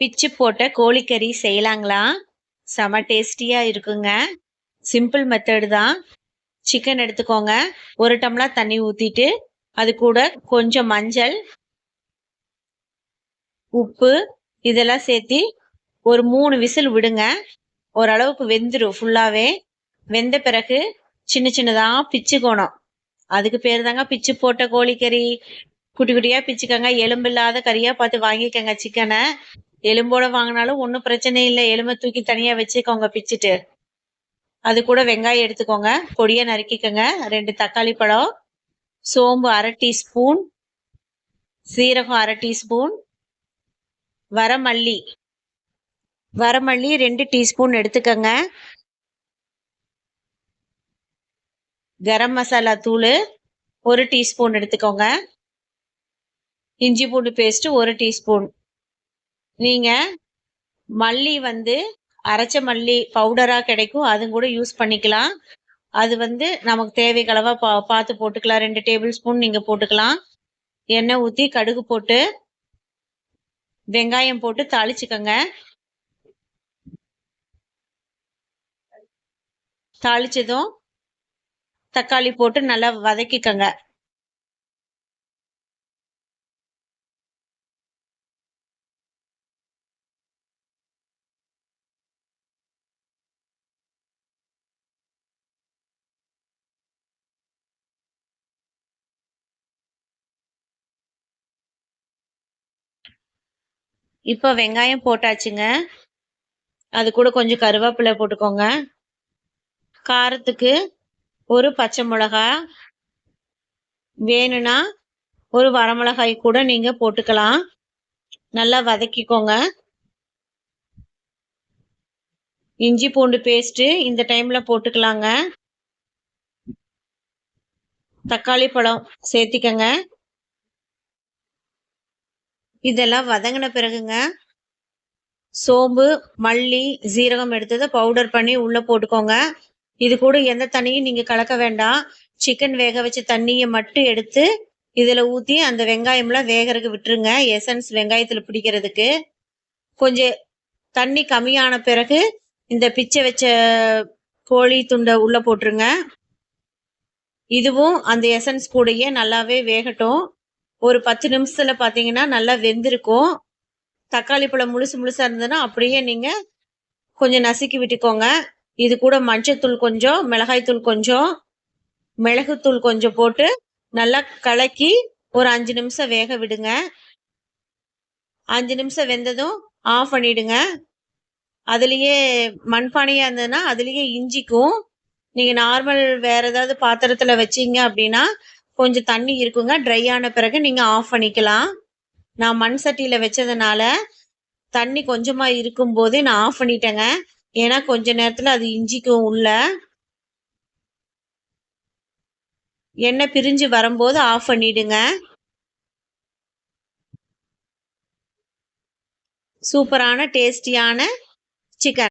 பிச்சு போட்ட கோழிக்கறி செய்யலாங்களா? செம டேஸ்டியா இருக்குங்க. சிம்பிள் மெத்தட் தான். சிக்கன் எடுத்துக்கோங்க. 1 டம்ளர் தண்ணி ஊத்திட்டு, அது கூட கொஞ்சம் மஞ்சள், உப்பு இதெல்லாம் சேர்த்தி ஒரு 3 விசில் விடுங்க. ஓரளவுக்கு வெந்துரும் ஃபுல்லாவே. வெந்த பிறகு சின்ன சின்னதா பிச்சுக்கணும். அதுக்கு பேர் தாங்க பிச்சு போட்ட கோழிக்கறி. குட்டி குட்டியா பிச்சுக்கங்க. எலும்பில்லாத கறியா பார்த்து வாங்கிக்கங்க சிக்கனை. எலும்போட வாங்கினாலும் ஒன்றும் பிரச்சனை இல்லை. எலும்பை தூக்கி தனியா வச்சுக்கோங்க பிச்சுட்டு. அது கூட வெங்காயம் எடுத்துக்கோங்க, பொடியா நறுக்கிக்கோங்க. 2 தக்காளி பழம், சோம்பு 1/2 டீஸ்பூன், சீரகம் 1/2 டீஸ்பூன், வரமல்லி 2 டீஸ்பூன் எடுத்துக்கோங்க. கரம் மசாலா தூள் 1 டீஸ்பூன் எடுத்துக்கோங்க. இஞ்சி பூண்டு பேஸ்ட் 1 டீஸ்பூன். நீங்க மல்லி அரைச்ச மல்லி பவுடரா கிடைக்கும், அது கூட யூஸ் பண்ணிக்கலாம். அது நமக்கு தேவைகளவா பார்த்து போட்டுக்கலாம். 2 டேபிள் ஸ்பூன் நீங்க போட்டுக்கலாம். எண்ணெய் ஊற்றி கடுகு போட்டு வெங்காயம் போட்டு தாளிச்சுக்கோங்க. தாளிச்சதும் தக்காளி போட்டு நல்லா வதக்கிக்கோங்க. இப்போ வெங்காயம் போட்டாச்சுங்க. அது கூட கொஞ்சம் கருவேப்பிலை போட்டுக்கோங்க. காரத்துக்கு ஒரு பச்சை மிளகா, வேணும்னா ஒரு வரமிளகாய் கூட நீங்க போட்டுக்கலாம். நல்லா வதக்கிக்கோங்க. இஞ்சி பூண்டு பேஸ்ட் இந்த டைம்ல போட்டுக்கலாங்க. தக்காளி பழம் சேர்த்திக்கங்க. இதெல்லாம் வதங்கின பிறகுங்க, சோம்பு, மல்லி, ஜீரகம் எடுத்ததை பவுடர் பண்ணி உள்ள போட்டுக்கோங்க. இது கூட எந்த தண்ணியும் நீங்க கலக்க வேண்டாம். சிக்கன் வேக வச்ச தண்ணியை மட்டும் எடுத்து இதுல ஊத்தி அந்த வெங்காயம்லாம் வேகறதுக்கு விட்டுருங்க. எசன்ஸ் வெங்காயத்துல பிடிக்கிறதுக்கு. கொஞ்சம் தண்ணி கம்மியான பிறகு இந்த பிச்சை வச்ச கோழி துண்டை உள்ள போட்டுருங்க. இதுவும் அந்த எசன்ஸ் கூடயே நல்லாவே வேகட்டும். ஒரு 10 நிமிஷத்துல பாத்தீங்கன்னா நல்லா வெந்திருக்கும். தக்காளி பழம் முழுசா இருந்ததுன்னா அப்படியே நீங்க கொஞ்சம் நசுக்கி விட்டுக்கோங்க. இது கூட மஞ்சத்தூள் கொஞ்சம், மிளகாய்த்தூள் கொஞ்சம், மிளகுத்தூள் கொஞ்சம் போட்டு நல்லா கலக்கி ஒரு 5 நிமிஷம் வேக விடுங்க. 5 நிமிஷம் வெந்ததும் ஆஃப் பண்ணிடுங்க. அதுலயே மண்பானையா இருந்ததுன்னா அதுலயே இஞ்சிக்கும். நீங்க நார்மல் வேற ஏதாவது பாத்திரத்துல வச்சீங்க அப்படின்னா கொஞ்சம் தண்ணி இருக்குங்க. ட்ரை ஆன பிறகு நீங்க ஆஃப் பண்ணிக்கலாம். நான் மண் சட்டியில வச்சதுனால தண்ணி கொஞ்சமா இருக்கும் போதே நான் ஆஃப் பண்ணிட்டேங்க. ஏன்னா கொஞ்ச நேரத்துல அது இஞ்சிக்கும். உள்ள எண்ணெய் பிரிஞ்சு வரும்போது ஆஃப் பண்ணிடுங்க. சூப்பரான டேஸ்டியான சிக்கன்.